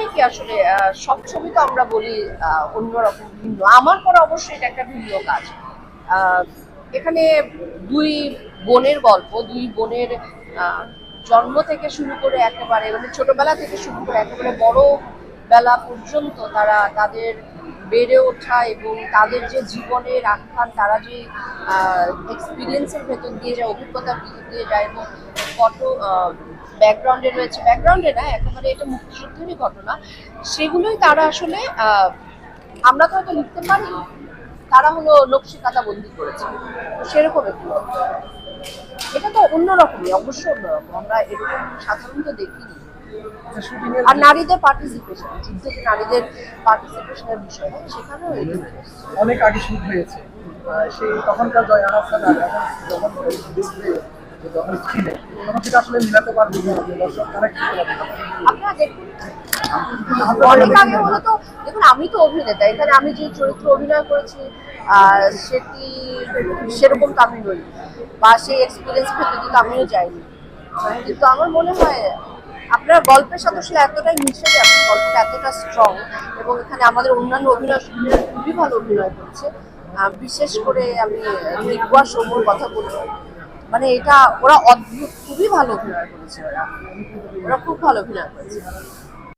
মানে কি আসলে সব ছবি তো আমরা বলি অন্যরকম ভিন্ন। আমার করা অবশ্যই এটা একটা ভিন্ন কাজ। আহ, এখানে দুই বোনের গল্প, দুই বোনের আহ, জন্ম থেকে শুরু করে একেবারে মানে ছোটবেলা থেকে শুরু করে একেবারে বড় বেলা পর্যন্ত তারা তাদের বেড়ে ওঠা এবং তাদের যে জীবনের আখ্যান, তারা যে এক্সপিরিয়েন্সের ভেতর দিয়ে যায়, অভিজ্ঞতার ভেতর দিয়ে যায় এবং কত ব্যাকগ্রাউন্ডে রয়েছে, ব্যাকগ্রাউন্ডে না একেবারে এটা মুক্তিযুদ্ধেরই ঘটনা, সেগুলোই তারা আসলে আমরা তো হয়তো লিখতে পারি, তারা হলো নকশি কাঁথা বন্দি করেছে, তো সেরকম একটু। এটা তো অন্যরকমই, অবশ্যই অন্যরকম, আমরা এরকম সাধারণত দেখিনি। আর নারীদের পার্টিসিপেশন, যুদ্ধে যে নারীদের পার্টিসিপেশনের বিষয় সেখানেও অনেক আগে শুট হয়েছে। সেই তখনকার জয়া আহসান আর এখন যখন ডিসপ্লে যখন স্ক্রিনে তখন সেটা আসলে মিলাতে পারবে না, দর্শক অনেক কিছু পাবে। আপনারা দেখুন, অনেক আগে হলো তো দেখুন, আমি তো অভিনেতা, এখানে আমি যে চরিত্র অভিনয় করেছি সেটি সেরকম তো আমি নই, বা সেই এক্সপিরিয়েন্স ভেতর দিকে আমিও যাইনি। কিন্তু আমার মনে হয় আপনার গল্পের সাথে আসলে এতটাই মিশে যাবে, গল্পটা এতটা স্ট্রং, এবং এখানে আমাদের অন্যান্য অভিনয় খুবই ভালো অভিনয় করছে। বিশেষ করে আমি দিব্যা সৌম্যর কথা বলবো, মানে এটা ওরা অদ্ভুত, খুবই ভালো অভিনয় করেছে, ওরা ওরা খুব ভালো অভিনয় করেছে।